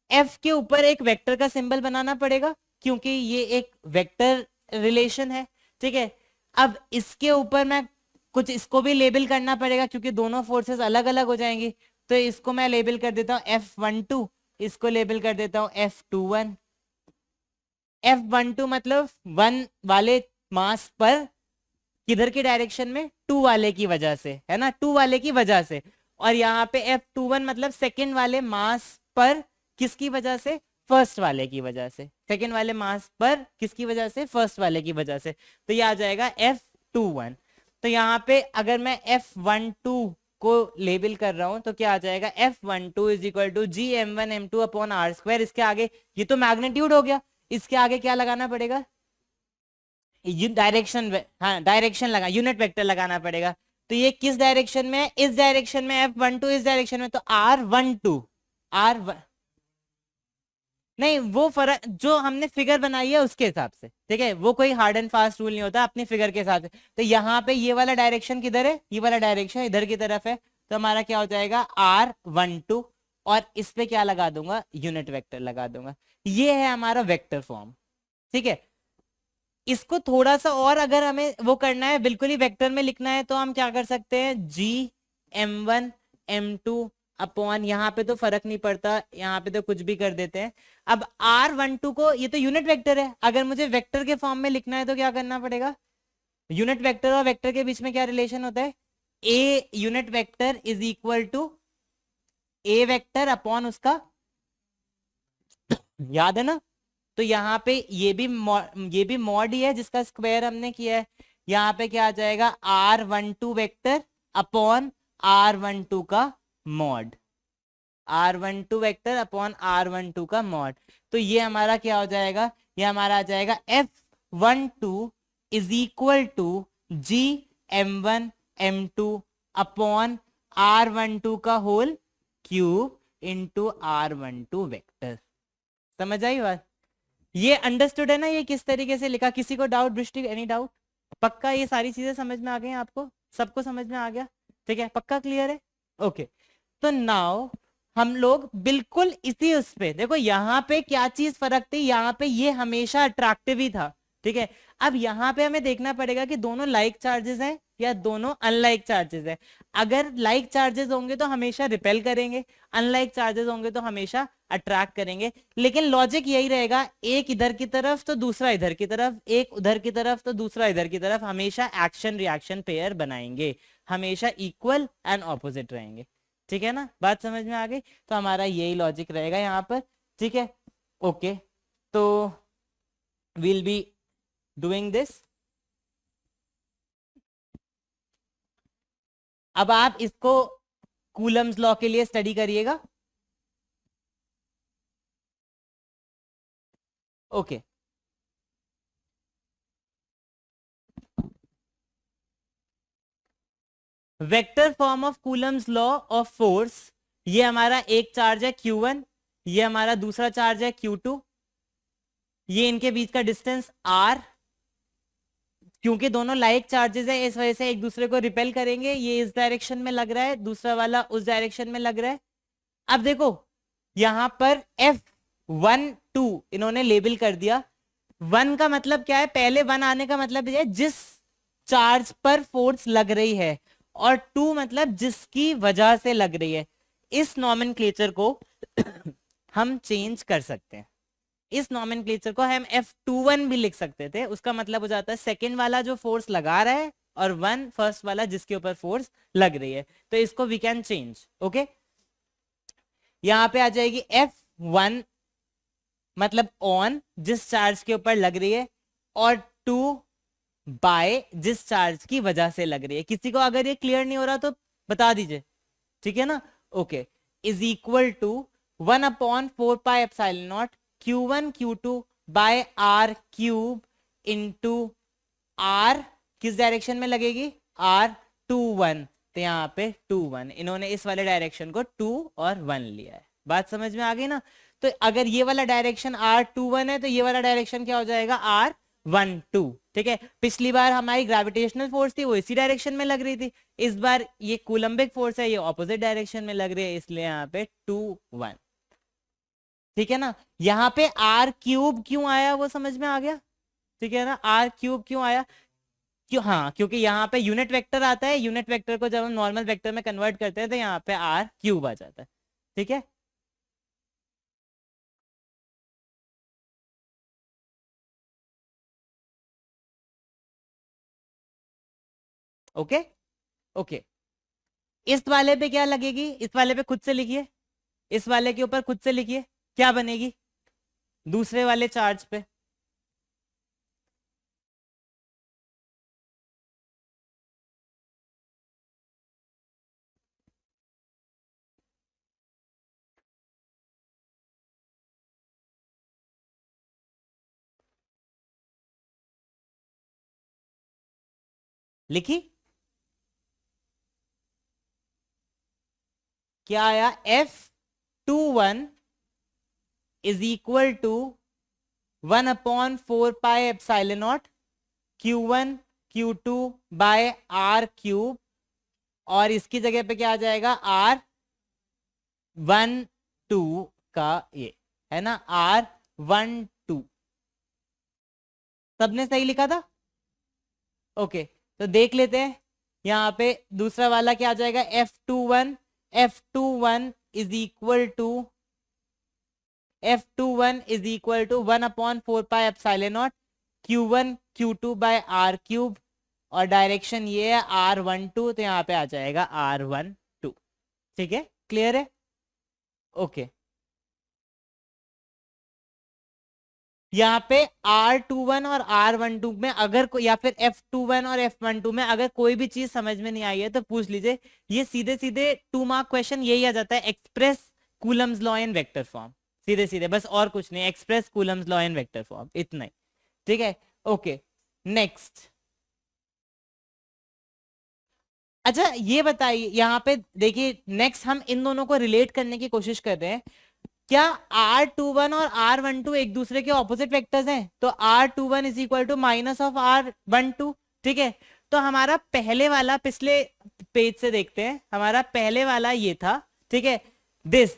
F के ऊपर एक वेक्टर का सिंबल बनाना पड़ेगा क्योंकि ये एक वेक्टर रिलेशन है, ठीक है। अब इसके ऊपर मैं कुछ इसको भी लेबल करना पड़ेगा क्योंकि दोनों फोर्सेस अलग अलग हो जाएंगी, तो इसको मैं लेबल कर देता हूं F12, इसको लेबल कर देता हूं F21। F12 मतलब 1 वाले मास पर किधर की डायरेक्शन में, 2 वाले की वजह से, है ना, 2 वाले की वजह से। और यहाँ पे F21 मतलब सेकंड वाले मास पर किसकी वजह से, फर्स्ट वाले की वजह से, सेकंड वाले मास पर किसकी वजह से, फर्स्ट वाले की वजह से, तो ये आ जाएगा F21। तो यहाँ पे अगर मैं F12 को लेबल कर रहा हूं तो क्या आ जाएगा, F12 is equal to G m1 m2 upon R square. इसके आगे ये तो मैग्नीट्यूड हो गया, इसके आगे क्या लगाना पड़ेगा, डायरेक्शन, हाँ डायरेक्शन लगा, यूनिट वेक्टर लगाना पड़ेगा। तो ये किस डायरेक्शन में है, इस डायरेक्शन में, F12 इस डायरेक्शन में, तो R12 R1 नहीं, वो फर्क जो हमने फिगर बनाई है उसके हिसाब से, ठीक है, वो कोई हार्ड एंड फास्ट रूल नहीं होता, अपनी फिगर के हिसाब से। तो यहाँ पे ये वाला डायरेक्शन किधर है, ये वाला डायरेक्शन इधर की तरफ है, तो हमारा क्या हो जाएगा R12, और इस पे क्या लगा दूंगा, यूनिट वेक्टर लगा दूंगा। ये है हमारा वेक्टर फॉर्म, ठीक है। इसको थोड़ा सा और अगर हमें वो करना है, बिल्कुल ही वेक्टर में लिखना है, तो हम क्या कर सकते हैं, जी m1 m2 अपॉन, यहाँ पे तो फर्क नहीं पड़ता, यहाँ पे तो कुछ भी कर देते हैं। अब r12 को, ये तो यूनिट वेक्टर है, अगर मुझे वेक्टर के फॉर्म में लिखना है तो क्या करना पड़ेगा, यूनिट वेक्टर और वेक्टर के बीच में क्या रिलेशन होता है, A unit vector is equal to A vector upon उसका, याद है ना। तो यहाँ पे ये भी मॉड ही है जिसका स्क्वायर हमने किया है। यहाँ पे क्या आ जाएगा, r12 वेक्टर अपॉन r12 का mod, r12 vector upon r12 का मॉड। तो ये हमारा क्या हो जाएगा, ये हमारा आ जाएगा F12 is equal to G m1 m2 upon r12 का whole cube into r12 vector. समझ आई बात, ये अंडरस्टूड है ना, ये किस तरीके से लिखा, किसी को डाउट, दृष्टि, एनी डाउट, पक्का ये सारी चीजें समझ में आ गई आपको, सबको समझ में आ गया, ठीक है, पक्का क्लियर है, ओके। तो नाउ हम लोग बिल्कुल इसी उस पे देखो, यहाँ पे क्या चीज फर्क थी, यहाँ पे ये हमेशा अट्रैक्टिव ही था, ठीक है। अब यहाँ पे हमें देखना पड़ेगा कि दोनों लाइक चार्जेस हैं या दोनों अनलाइक चार्जेस हैं। अगर लाइक चार्जेस होंगे तो हमेशा रिपेल करेंगे, अनलाइक चार्जेस होंगे तो हमेशा अट्रैक्ट करेंगे। लेकिन लॉजिक यही रहेगा, एक इधर की तरफ तो दूसरा इधर की तरफ, एक उधर की तरफ तो दूसरा इधर की तरफ, हमेशा एक्शन रिएक्शन पेयर बनाएंगे, हमेशा इक्वल एंड ऑपोजिट रहेंगे, ठीक है ना, बात समझ में आ गई। तो हमारा यही लॉजिक रहेगा यहाँ पर, ठीक है, ओके। तो विल बी डूइंग दिस। अब आप इसको कूलम्स लॉ के लिए स्टडी करिएगा, okay. Vector form of Coulomb's law of force, ये हमारा एक चार्ज है Q1, ये हमारा दूसरा चार्ज है Q2, ये इनके बीच का डिस्टेंस R, क्योंकि दोनों लाइक चार्जेस है इस वजह से एक दूसरे को रिपेल करेंगे, ये इस डायरेक्शन में लग रहा है, दूसरा वाला उस डायरेक्शन में लग रहा है। अब देखो यहां पर F12 इन्होंने लेबल कर दिया, 1 का मतलब क्या है, पहले 1 आने का मतलब है जिस चार्ज पर फोर्स लग रही है और टू मतलब जिसकी वजह से लग रही है। इस नॉमेनक्लेचर को हम चेंज कर सकते हैं। इस नॉमेनक्लेचर को हम F21 भी लिख सकते थे। उसका मतलब हो जाता है सेकेंड वाला जो फोर्स लगा रहा है और वन फर्स्ट वाला जिसके ऊपर फोर्स लग रही है। तो इसको वी कैन चेंज। ओके, यहां पे आ जाएगी F1 मतलब ऑन जिस चार्ज के ऊपर लग रही है, और टू बाय जिस चार्ज की वजह से लग रही है। किसी को अगर ये क्लियर नहीं हो रहा तो बता दीजिए, ठीक है ना। Okay, is equal to 1/4 pi epsilon naught Q1 Q2 by R cube into R किस डायरेक्शन में लगेगी, R21। तो यहाँ पे 2 1, इन्होंने इस वाले डायरेक्शन को 2 और 1 लिया है। बात समझ में आ गई ना। तो अगर ये वाला डायरेक्शन R21 है तो ये वाला डायरेक्शन क्या हो जाएगा, R12। ठीक है, पिछली बार हमारी ग्रेविटेशनल फोर्स थी वो इसी डायरेक्शन में लग रही थी, इस बार ये कूलम्बिक फोर्स है ये ऑपोजिट डायरेक्शन में लग रही है, इसलिए यहाँ पे 2 1। ठीक है ना। यहाँ पे R क्यूब क्यों आया वो समझ में आ गया, ठीक है ना। R क्यूब क्यों आया, क्यों, हाँ क्योंकि यहाँ पे यूनिट वेक्टर आता है, यूनिट वेक्टर को जब हम नॉर्मल वेक्टर में कन्वर्ट करते हैं तो यहाँ पे R क्यूब आ जाता है। ठीक है, ओके ओके। इस वाले पे क्या लगेगी, इस वाले पे खुद से लिखिए, इस वाले के ऊपर खुद से लिखिए क्या बनेगी दूसरे वाले चार्ज पे। लिखी, क्या आया, F21 is equal to 1/4 pi epsilon naught Q1 Q2 by R cube, और इसकी जगह पे क्या आ जाएगा, R12 का ये है ना, R12। सबने सही लिखा था, ओके। तो देख लेते हैं यहाँ पे दूसरा वाला क्या आ जाएगा, F21 is equal to one upon four pi epsilon naught Q1 Q2 by R cube, और डायरेक्शन ये है R12, तो यहाँ पे आ जाएगा R12। ठीक है, क्लियर है, ओके। यहाँ पे R21 और R12 में अगर कोई, या फिर F21 और F12 में अगर कोई भी चीज समझ में नहीं आई है तो पूछ लीजिए। ये सीधे सीधे 2 मार्क क्वेश्चन यही आ जाता है, express Coulomb's law in vector form, सीधे सीधे, बस और कुछ नहीं, express Coulomb's law in vector form, इतना ही। ठीक है, ओके। नेक्स्ट, अच्छा ये बताइए यहाँ पे देखिए, नेक्स्ट हम इन दोनों को रिलेट करने की कोशिश कर रहे हैं। क्या R21 और R12 एक दूसरे के ऑपोजिट वेक्टर्स हैं, तो R21 is equal to minus of R12। ठीक है, तो हमारा पहले वाला, पिछले पेज से देखते हैं, हमारा पहले वाला ये था, ठीक है, दिस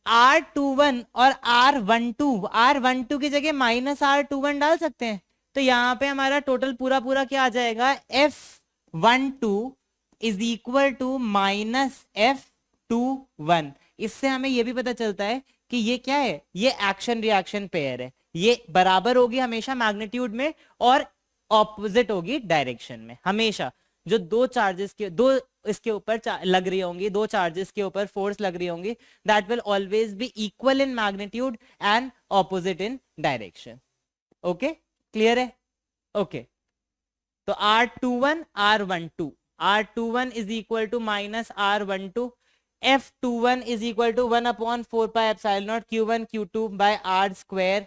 R21 और R12 की जगह -R21 डाल सकते हैं। तो यहाँ पे हमारा टोटल पूरा पूरा क्या आ जाएगा, F12 is equal to -F21। इससे हमें यह भी पता चलता है कि ये क्या है, ये एक्शन रिएक्शन पेयर है, ये बराबर होगी हमेशा मैग्नीट्यूड में और ऑपोजिट होगी डायरेक्शन में हमेशा। जो दो चार्जेस के, दो इसके ऊपर लग रही होंगी, दो चार्जेस के ऊपर फोर्स लग रही होंगी, that will always be equal in magnitude and opposite in direction. Okay, clear है, ओके। तो R21 is equal to -R12, F21 is equal to 1/4 pi epsilon naught Q1 Q2 by R square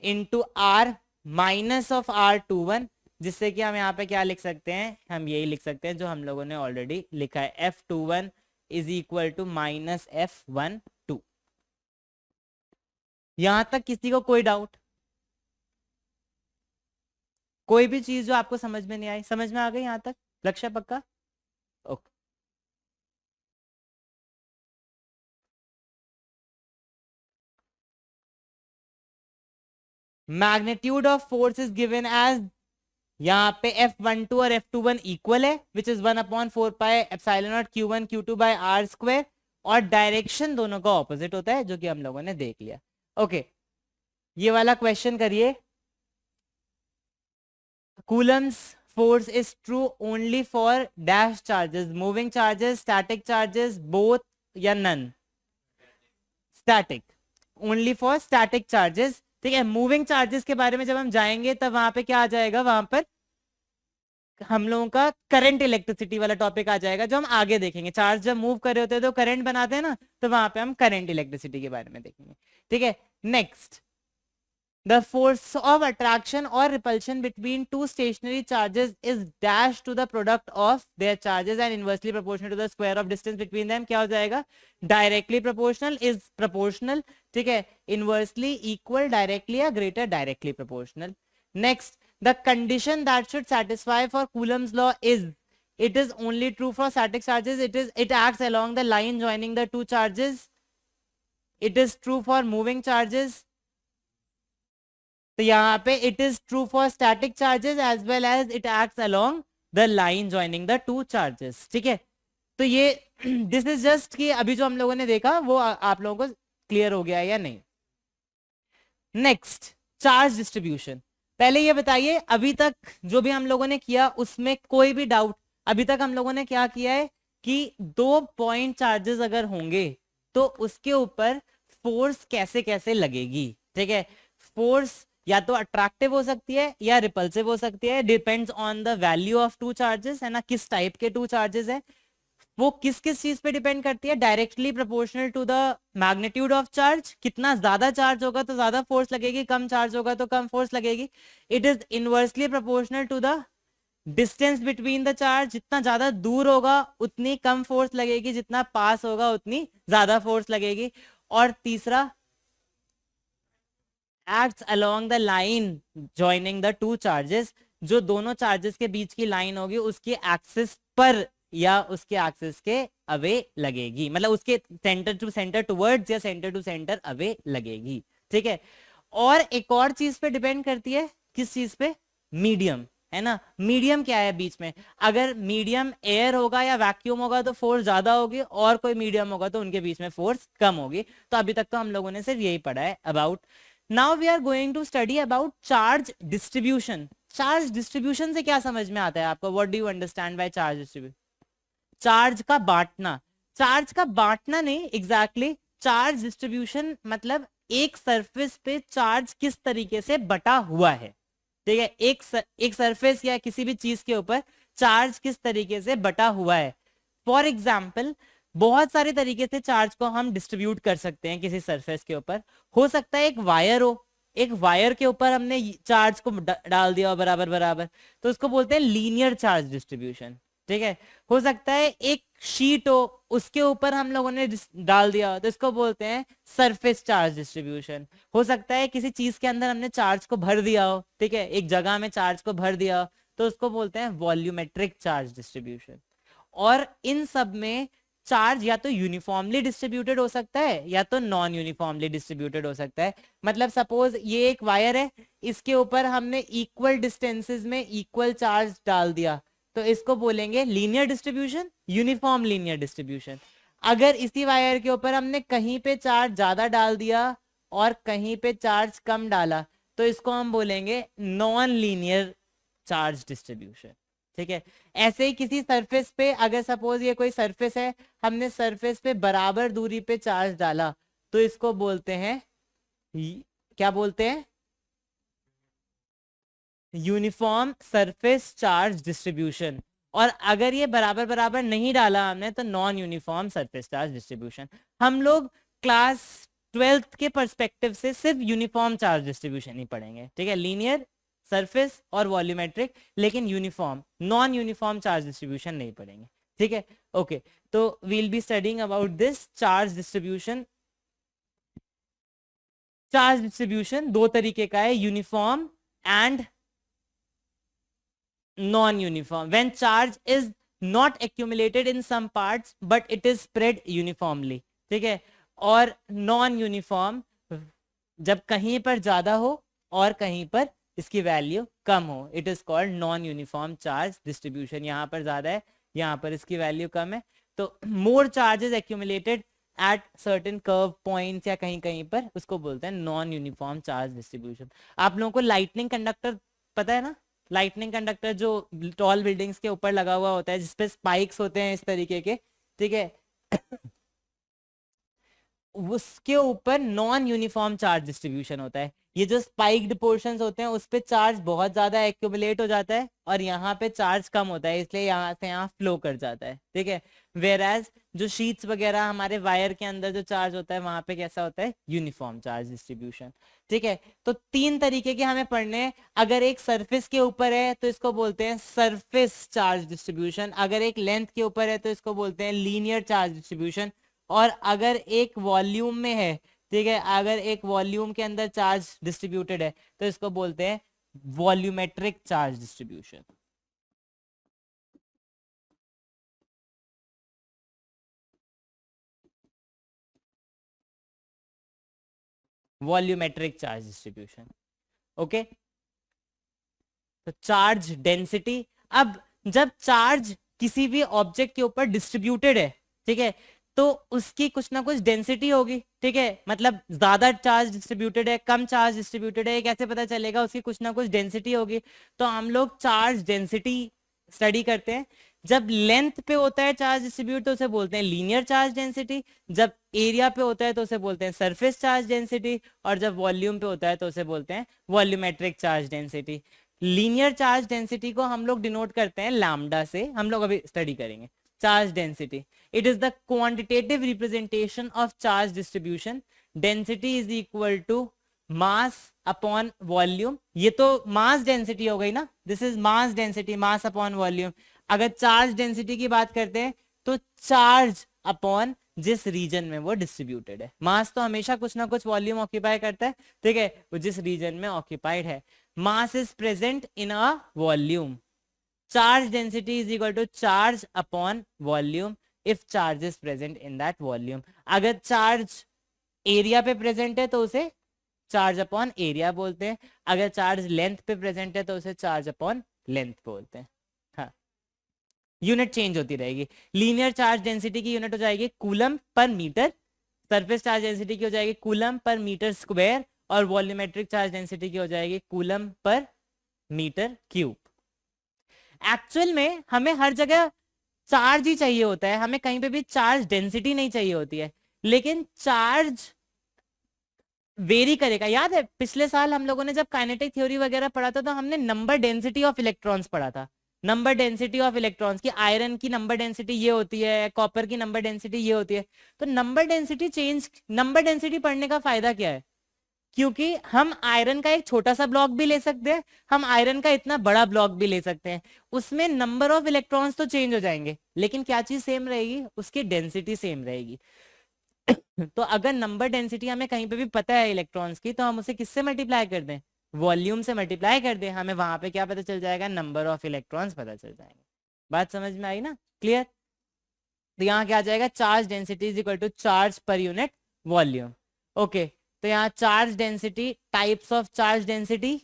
into R minus of R21, जिससे कि हम यहाँ पे क्या लिख सकते हैं, हम यही लिख सकते हैं जो हम लोगों ने ऑलरेडी लिखा है, F21 is equal to -F12। यहां तक किसी को कोई डाउट, कोई भी चीज जो आपको समझ में नहीं आई, समझ में आ गई यहां तक, लक्ष्य पक्का, okay. Magnitude of force is given as यहाँ पे F12 और F21 इक्वल है, which is 1/4 pi epsilon naught Q1 Q2 by R square, और डायरेक्शन दोनों का ऑपोजिट होता है, जो कि हम लोगों ने देख लिया। ओके, ये वाला क्वेश्चन करिए। Coulomb's force is true only for dash charges, moving charges, static charges, both या none? static, only for static charges। ठीक है, मूविंग चार्जेस के बारे में जब हम जाएंगे तब वहां पे क्या आ जाएगा, वहां पर हम लोगों का करंट इलेक्ट्रिसिटी वाला टॉपिक आ जाएगा, जो हम आगे देखेंगे। चार्ज जब मूव कर रहे होते हैं तो करंट बनाते हैं ना, तो वहां पे हम करंट इलेक्ट्रिसिटी के बारे में देखेंगे। ठीक है, next, the force of attraction or repulsion between two stationary charges is dash to the product of their charges and inversely proportional to the square of distance between them। क्या हो जाएगा, directly proportional is proportional, ठीक है, inversely equal directly या greater directly proportional। next, the condition that should satisfy for Coulomb's law is, it is only true for static charges, it acts along the line joining the two charges, it is true for moving charges। तो यहाँ पे it is true for static charges as well as it acts along the line joining the two charges. ठीक है, तो ये this is just कि अभी जो हम लोगों ने देखा वो आप लोगों को क्लियर हो गया या नहीं। Next, charge distribution. पहले ये बताइए, अभी तक जो भी हम लोगों ने किया उसमें कोई भी डाउट? अभी तक हम लोगों ने क्या किया है कि 2 पॉइंट चार्जेस अगर होंगे तो उसके ऊपर फोर्स कैसे कैसे लगेगी। ठीक है, फोर्स या तो अट्रैक्टिव हो सकती है या रिपल्सिव हो सकती है, depends on the value of two charges, है ना, किस टाइप के टू चार्जेस है, वो किस किस चीज पे डिपेंड करती है। Directly proportional to the magnitude of charge, कितना ज्यादा चार्ज होगा तो ज्यादा फोर्स लगेगी, कम चार्ज होगा तो कम फोर्स लगेगी। It is inversely proportional to the distance between the charge, जितना ज्यादा दूर होगा उतनी कम फोर्स लगेगी, जितना पास होगा उतनी ज्यादा फोर्स लगेगी। और तीसरा, acts along the line joining the two charges, जो दोनों चार्जेस के बीच की लाइन होगी उसके एक्सिस पर या उसके एक्सिस के अवे लगेगी, मतलब उसके सेंटर टू सेंटर टुवर्ड्स या सेंटर टू सेंटर अवे लगेगी। ठीक है, और एक और चीज पे डिपेंड करती है, किस चीज पे, मीडियम, है ना। मीडियम क्या है बीच में, अगर मीडियम एयर होगा या वैक्यूम होगा तो फोर्स ज्यादा होगी, और कोई मीडियम होगा तो उनके बीच में फोर्स कम होगी। तो अभी तक तो हम लोगों ने सिर्फ यही पढ़ा है about. Now we are going to study about charge distribution। Charge distribution से क्या समझ में आता है आपको? What do you understand by charge distribution? Charge का बांटना। चार्ज का बांटना नहीं, एग्जैक्टली चार्ज डिस्ट्रीब्यूशन मतलब एक सरफेस पे चार्ज किस तरीके से बटा हुआ है। ठीक है, एक सरफेस या किसी भी चीज के ऊपर चार्ज किस तरीके से बटा हुआ है। फॉर एग्जाम्पल, बहुत सारे तरीके से चार्ज को हम डिस्ट्रीब्यूट कर सकते हैं किसी सरफेस के ऊपर। हो सकता है एक वायर हो, एक वायर के ऊपर हमने चार्ज को डाल दिया हो बराबर बराबर, तो उसको बोलते हैं लीनियर चार्ज डिस्ट्रीब्यूशन। ठीक है, हो सकता है एक शीट हो, उसके ऊपर हम लोगों ने डाल दिया हो, तो इसको बोलते हैं सरफेस चार्ज डिस्ट्रीब्यूशन। हो सकता है किसी चीज के अंदर हमने चार्ज को भर दिया हो, ठीक है, एक जगह में चार्ज को भर दिया हो, तो उसको बोलते हैं वॉल्यूमेट्रिक चार्ज डिस्ट्रीब्यूशन। और इन सब में चार्ज या तो यूनिफॉर्मली डिस्ट्रीब्यूटेड हो सकता है या तो नॉन यूनिफॉर्मली डिस्ट्रीब्यूटेड हो सकता है। मतलब सपोज ये एक वायर है, इसके ऊपर हमने इक्वल डिस्टेंसेस में इक्वल चार्ज डाल दिया, तो इसको बोलेंगे linear distribution, uniform linear distribution. अगर इसी वायर के ऊपर हमने कहीं पे चार्ज ज्यादा डाल दिया और कहीं पे चार्ज कम डाला, तो इसको हम बोलेंगे नॉन लीनियर चार्ज डिस्ट्रीब्यूशन। ठीक है, ऐसे ही किसी सरफेस पे, अगर सपोज ये कोई सरफेस है, हमने सरफेस पे बराबर दूरी पे चार्ज डाला, तो इसको बोलते हैं, क्या बोलते हैं, यूनिफॉर्म सरफेस चार्ज डिस्ट्रीब्यूशन। और अगर ये बराबर बराबर नहीं डाला हमने, तो non uniform surface charge distribution. हम लोग क्लास 12th के पर्सपेक्टिव से सिर्फ यूनिफॉर्म चार्ज डिस्ट्रीब्यूशन ही पढ़ेंगे। ठीक है, लीनियर, सरफेस और वॉल्यूमेट्रिक, लेकिन uniform, non uniform charge distribution नहीं पढ़ेंगे। ठीक है, ओके, तो we'll be studying about this charge distribution. Charge distribution दो तरीके का है, uniform and non-uniform। when charge is not accumulated in some parts but it is spread uniformly। ठीक है, और नॉन यूनिफॉर्म जब कहीं पर ज्यादा हो और कहीं पर इसकी वैल्यू कम हो, it is called non uniform charge distribution. यहाँ पर ज्यादा है, यहाँ पर इसकी वैल्यू कम है, तो more charges accumulated at certain curve points या कहीं कहीं पर, उसको बोलते हैं नॉन यूनिफॉर्म चार्ज डिस्ट्रीब्यूशन। आप लोगों को लाइटनिंग कंडक्टर पता है ना? लाइटनिंग कंडक्टर जो टॉल बिल्डिंग्स के ऊपर लगा हुआ होता है, जिसपे स्पाइक्स होते हैं इस तरीके के, ठीक है उसके ऊपर नॉन यूनिफॉर्म चार्ज डिस्ट्रीब्यूशन होता है। ये जो स्पाइक्ड पोर्शंस होते हैं उस पे चार्ज बहुत ज्यादा एक्यूमुलेट हो जाता है और यहाँ पे चार्ज कम होता है, इसलिए यहाँ से यहाँ फ्लो कर जाता है, ठीक है। वेयर एज जो शीट्स वगैरह हमारे वायर के अंदर जो चार्ज होता है वहां पे कैसा होता है? यूनिफॉर्म चार्ज डिस्ट्रीब्यूशन, ठीक है। तो तीन तरीके के हमें पढ़ने हैं। अगर एक सरफेस के ऊपर है तो इसको बोलते हैं सरफेस चार्ज डिस्ट्रीब्यूशन, अगर एक लेंथ के ऊपर है तो इसको बोलते हैं लीनियर चार्ज डिस्ट्रीब्यूशन, और अगर एक वॉल्यूम में है, ठीक है, अगर एक वॉल्यूम के अंदर चार्ज डिस्ट्रीब्यूटेड है तो इसको बोलते हैं volumetric charge distribution. Volumetric charge distribution, okay. तो चार्ज डेंसिटी, अब जब चार्ज किसी भी ऑब्जेक्ट के ऊपर डिस्ट्रीब्यूटेड है, ठीक है, तो उसकी कुछ ना कुछ डेंसिटी होगी, ठीक है। मतलब ज्यादा चार्ज डिस्ट्रीब्यूटेड है, कम चार्ज डिस्ट्रीब्यूटेड है, कैसे पता चलेगा? उसकी कुछ ना कुछ डेंसिटी होगी। तो हम लोग चार्ज डेंसिटी स्टडी करते हैं। जब लेंथ पे होता है चार्ज डिस्ट्रीब्यूट तो उसे बोलते हैं लीनियर चार्ज डेंसिटी, जब एरिया पे होता है तो उसे बोलते हैं सरफेस चार्ज डेंसिटी, और जब वॉल्यूम पे होता है तो उसे बोलते हैं volumetric charge density. Linear charge density को हम लोग डिनोट करते हैं लैम्डा से, हम लोग अभी स्टडी करेंगे charge density. It is the quantitative representation of charge distribution. Density is equal to mass upon volume. ये तो मास डेंसिटी हो गई ना, this is mass density, mass upon volume. अगर चार्ज डेंसिटी की बात करते हैं तो चार्ज अपॉन जिस रीजन में वो डिस्ट्रीब्यूटेड है। मास तो हमेशा कुछ ना कुछ वॉल्यूम ऑक्यूपाई करता है, ठीक है, वो जिस रीजन में ऑक्यूपाइड है। Mass is present in a volume, charge density is equal to charge upon volume if charge is present in that volume। अगर चार्ज एरिया पे प्रेजेंट है तो उसे चार्ज अपॉन एरिया बोलते हैं, अगर चार्ज लेंथ पे प्रेजेंट है तो उसे चार्ज अपॉन लेंथ बोलते हैं। हाँ, यूनिट चेंज होती रहेगी। लीनियर चार्ज डेंसिटी की यूनिट हो जाएगी coulomb per metre, surface charge density की हो जाएगी कूलम पर मीटर स्क्वायर, और वॉल्यूमेट्रिक चार्ज डेंसिटी की हो जाएगी coulomb per metre cube. Actual में हमें हर जगह चार्ज ही चाहिए होता है, हमें कहीं पे भी चार्ज डेंसिटी नहीं चाहिए होती है, लेकिन चार्ज वेरी करेगा। याद है पिछले साल हम लोगों ने जब काइनेटिक थ्योरी वगैरह पढ़ा था तो हमने नंबर डेंसिटी ऑफ इलेक्ट्रॉन्स पढ़ा था। नंबर डेंसिटी ऑफ इलेक्ट्रॉन्स की, आयरन की नंबर डेंसिटी ये होती है, कॉपर की नंबर डेंसिटी ये होती है। तो number density change, number density पढ़ने का फायदा क्या है? क्योंकि हम आयरन का एक छोटा सा ब्लॉक भी ले सकते हैं, हम आयरन का इतना बड़ा ब्लॉक भी ले सकते हैं, उसमें नंबर ऑफ इलेक्ट्रॉन्स तो चेंज हो जाएंगे लेकिन क्या चीज सेम रहेगी? उसकी डेंसिटी सेम रहेगी। तो अगर नंबर डेंसिटी हमें कहीं पे भी पता है इलेक्ट्रॉन्स की, तो हम उसे किससे मल्टीप्लाई कर दें? वॉल्यूम से मल्टीप्लाई कर दें, हमें वहां पे क्या पता चल जाएगा? नंबर ऑफ इलेक्ट्रॉन्स पता चल जाएंगे। बात समझ में आई ना? क्लियर? तो यहाँ क्या आ जाएगा? Charge density is equal to charge per unit volume. Okay, तो यहाँ charge density, types of charge density,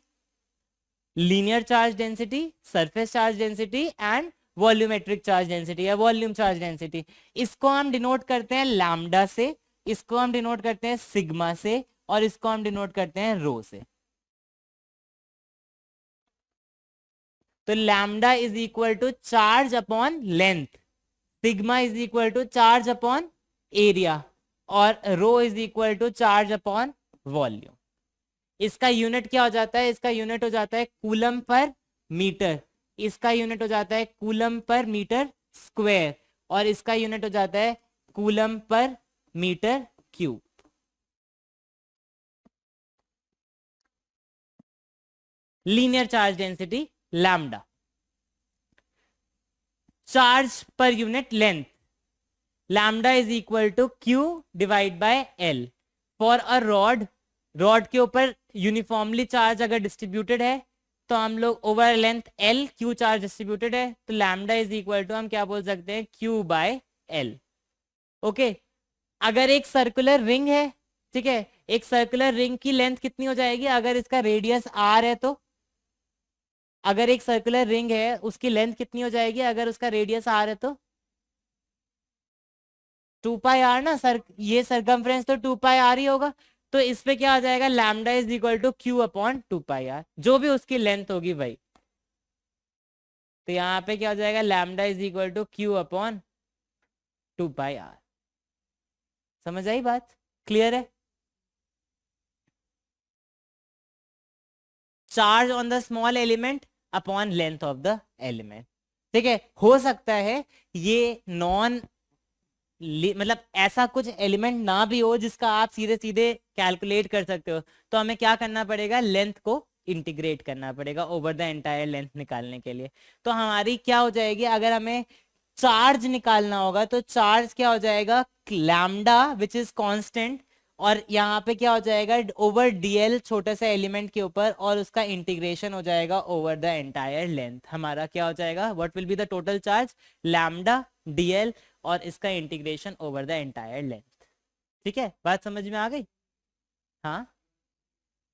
linear charge density, surface charge density and volumetric charge density या वॉल्यूम चार्ज डेंसिटी। इसको हम डिनोट करते हैं लैम्डा से, इसको हम डिनोट करते हैं सिग्मा से, और इसको हम डिनोट करते हैं रो से। तो lambda is equal to charge upon length, sigma is equal to charge upon area, और rho is equal to charge upon volume. इसका यूनिट क्या हो जाता है? इसका यूनिट हो जाता है कूलम पर मीटर, इसका यूनिट हो जाता है कूलम पर मीटर स्क्वायर, और इसका यूनिट हो जाता है coulomb per metre cube. Linear charge density lambda. Charge per unit length, lambda is equal to Q divide by L. For a rod, rod के ऊपर यूनिफॉर्मली चार्ज अगर distributed है तो हम लोग over length L, Q charge distributed है तो lambda is equal to हम क्या बोल सकते हैं? Q by L. ओके, अगर एक सर्कुलर रिंग है, ठीक है, एक सर्कुलर रिंग की लेंथ कितनी हो जाएगी? अगर इसका रेडियस आर है तो अगर एक सर्कुलर रिंग है उसकी लेंथ कितनी हो जाएगी अगर उसका रेडियस आर है तो 2 पाई आर ना सर, ये सरकमफ्रेंस तो 2 पाई आर ही होगा। तो इस पे क्या आ जाएगा, lambda is equal to Q upon 2 pi R, जो भी उसकी लेंथ होगी भाई। तो यहाँ पे क्या हो जाएगा, lambda is equal to Q upon 2 pi R. समझ आई बात, क्लियर है? Charge on the small element upon length of the element. ठीक है, हो सकता है ये नॉन मतलब ऐसा कुछ एलिमेंट ना भी हो जिसका आप सीधे सीधे कैलकुलेट कर सकते हो, तो हमें क्या करना पड़ेगा, लेंथ को इंटीग्रेट करना पड़ेगा ओवर द एंटायर लेंथ निकालने के लिए। तो हमारी क्या हो जाएगी, अगर हमें चार्ज निकालना होगा तो चार्ज क्या हो जाएगा, लैम्डा विच इज कांस्टेंट, और यहाँ पे क्या हो जाएगा, ओवर डीएल छोटे से एलिमेंट के ऊपर, और उसका इंटीग्रेशन हो जाएगा ओवर द एंटायर लेंथ। हमारा क्या हो जाएगा, what will be the total charge, lambda DL और इसका integration over the entire length. ठीक है, बात समझ में आ गई? हाँ,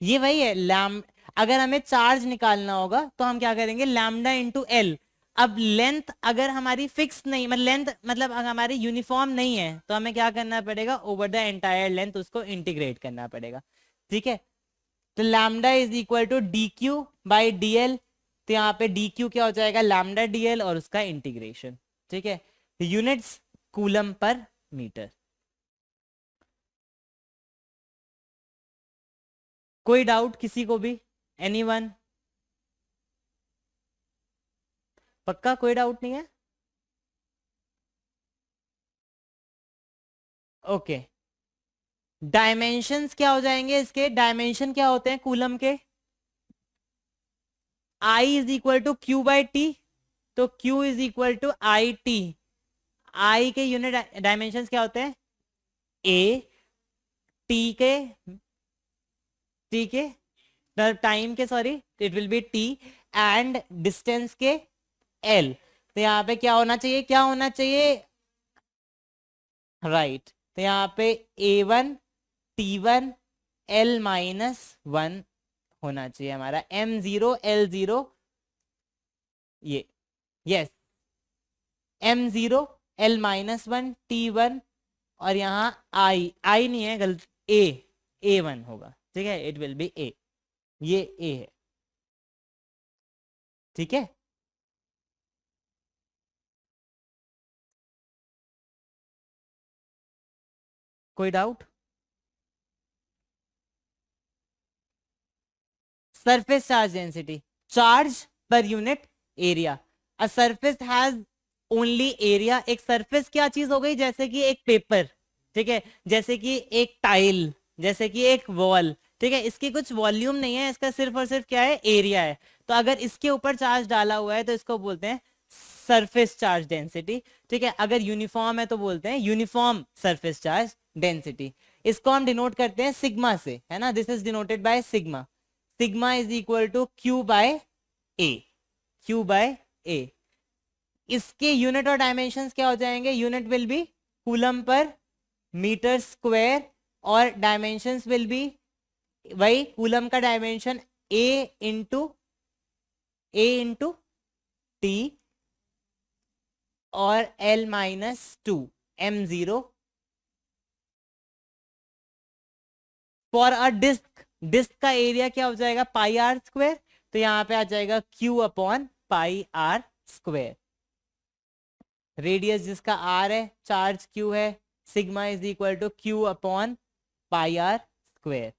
ये वही है लैम, अगर हमें चार्ज निकालना होगा तो हम क्या करेंगे, लैम्डा इंटू एल। अब लेंथ अगर हमारी फिक्स नहीं, मतलब लेंथ मतलब अगर हमारी यूनिफॉर्म नहीं है, तो हमें क्या करना पड़ेगा, ओवर द एंटायर लेंथ उसको इंटीग्रेट करना पड़ेगा। ठीक है, तो lambda is equal to D Q by D L. तो यहाँ पे डी क्यू क्या हो जाएगा, लैम्डा डी एल और उसका इंटीग्रेशन। ठीक है, यूनिट्स कूलम पर मीटर। कोई डाउट किसी को भी, एनीवन? पक्का कोई डाउट नहीं है? ओके, डायमेंशंस क्या हो जाएंगे इसके, डायमेंशन क्या होते हैं कूलम के, I is equal to Q by T. तो Q is equal to I T. I के यूनिट डायमेंशंस क्या होते हैं, ए, टी के, टी के टाइम के, sorry it will be T, and distance के एल। तो यहाँ पे क्या होना चाहिए, क्या होना चाहिए, राइट तो यहाँ पे A1 T1 L-1 होना चाहिए हमारा, M0 L0, ये यस, M0 L-1 T1, और यहाँ आई नहीं है, गलत, A1 होगा। ठीक है, इट विल बी ए, ये ए है। ठीक है, कोई doubt? Surface charge density, charge per unit area. A surface has only area. एक सरफेस क्या चीज हो गई, जैसे कि एक पेपर, ठीक है, जैसे कि एक टाइल, जैसे कि एक वॉल। ठीक है, इसकी कुछ वॉल्यूम नहीं है, इसका सिर्फ और सिर्फ क्या है, एरिया है। तो अगर इसके ऊपर चार्ज डाला हुआ है तो इसको बोलते हैं सरफेस चार्ज डेंसिटी। ठीक है, अगर यूनिफॉर्म है तो बोलते हैं यूनिफॉर्म सरफेस चार्ज डेंसिटी। इसको हम डिनोट करते हैं सिग्मा से, है ना, this is denoted by sigma. Sigma is equal to Q by A, Q by A. इसके यूनिट और डायमेंशंस क्या हो जाएंगे, unit will be coulomb per metre square, और डायमेंशंस विल बी वही कूलम का डायमेंशन ए इंटू टी, और L-2 M0 for a disc. Disc का एरिया क्या हो जाएगा, πr²। तो यहाँ पे आ जाएगा Q अपॉन πr²। रेडियस जिसका r है, चार्ज Q है, sigma is equal to Q अपॉन πr²।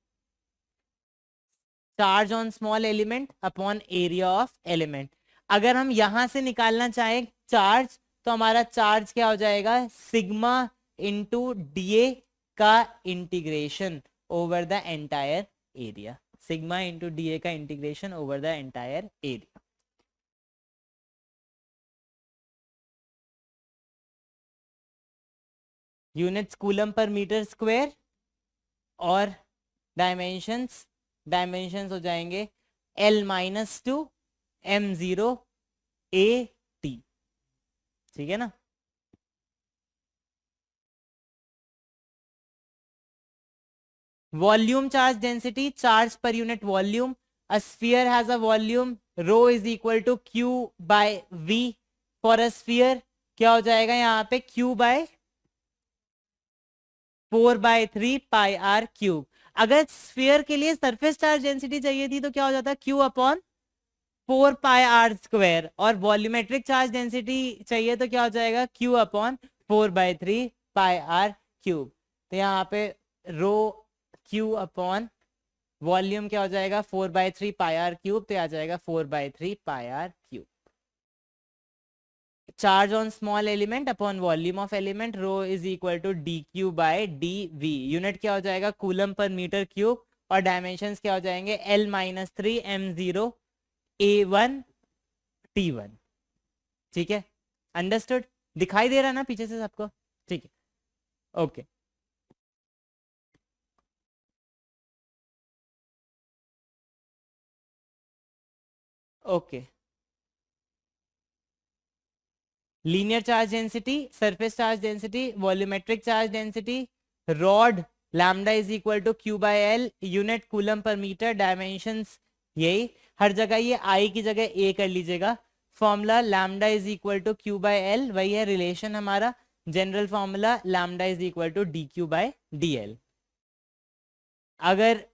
Charge on small element upon area of element. अगर हम यहां से निकालना चाहें चार्ज, तो हमारा चार्ज क्या हो जाएगा, सिग्मा इंटू डी का integration over the entire area, sigma into D का integration over the entire area. Units coulomb per metre square, और डायमेंशंस, डायमेंशंस हो जाएंगे L-2 M0 A T। ठीक है ना, volume charge density, charge per unit volume a sphere has a volume rho is equal to q by v. for a sphere क्या हो जाएगा यहाँ पे q by 4/3 pi R cube. अगर sphere के लिए सरफेस चार्ज डेंसिटी चाहिए थी तो क्या हो जाता q upon 4 pi R square, और वॉल्यूमेट्रिक चार्ज डेंसिटी चाहिए तो क्या हो जाएगा q upon 4/3 pi R cube. तो यहाँ पे रो q अपॉन वॉल्यूम क्या हो जाएगा 4/3 पाई आर क्यूब, तो आ जाएगा 4/3 pi R cube. Charge on small element upon volume of element rho is equal to dq by dv. Unit क्या हो जाएगा कूलम पर मीटर क्यूब, और डायमेंशंस क्या हो जाएंगे L-3 m0 a1 t1. ठीक है, अंडरस्टूड. दिखाई दे रहा है ना पीछे से सबको? ठीक है, okay. Okay, linear charge density, surface charge density, volumetric charge density, rod lambda is equal to Q by L, unit coulomb per metre, dimensions यही. हर जगह ये आई की जगह ए कर लीजिएगा. Formula lambda is equal to Q by L, वही है रिलेशन हमारा. General formula lambda is equal to D Q by D L. अगर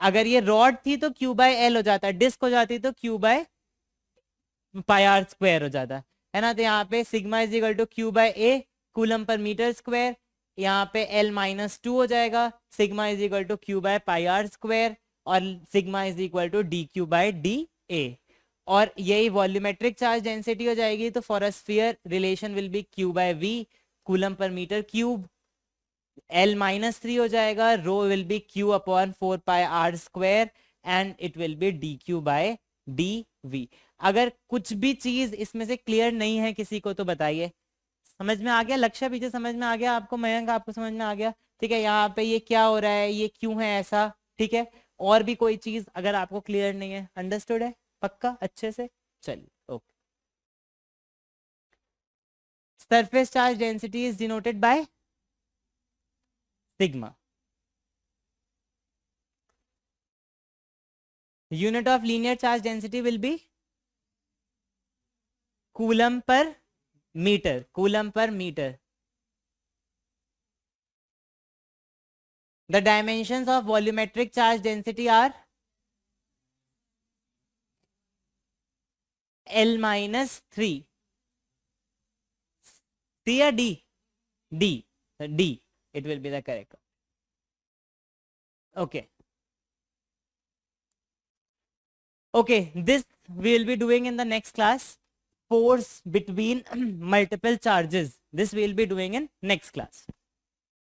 अगर ये रॉड थी तो क्यू बाय एल हो जाता, डिस्क हो जाती तो Q by pi R square हो जाता है ना. तो यहाँ पे sigma is equal to Q by A coulomb per metre square, यहाँ पे L-2 हो जाएगा. Sigma is equal to Q by pi R square, और sigma is equal to D Q by D A. और यही वॉल्यूमेट्रिक चार्ज डेंसिटी हो जाएगी. तो for a sphere relation will be Q by V coulomb per metre cube. L-3 हो जाएगा, rho will be Q upon 4 pi R square, and it will be D Q by D V. अगर कुछ भी चीज इसमें से clear नहीं है किसी को तो बताइए. समझ में आ गया? लक्ष्य पीछे समझ में आ गया आपको? मयंक आपको समझ में आ गया? ठीक है, यहाँ पे ये क्या हो रहा है, ये क्यों है ऐसा? ठीक है, और भी कोई चीज अगर आपको क्लियर नहीं है? अंडरस्टूड है पक्का अच्छे से? चलिए, okay. Surface charge density is denoted by sigma. Unit of linear charge density will be coulomb per metre, coulomb per metre. The dimensions of volumetric charge density are L-3. C or D? D. D. It will be the correct. Okay. Okay, this we will be doing in the next class. Force between multiple charges. This we will be doing in next class.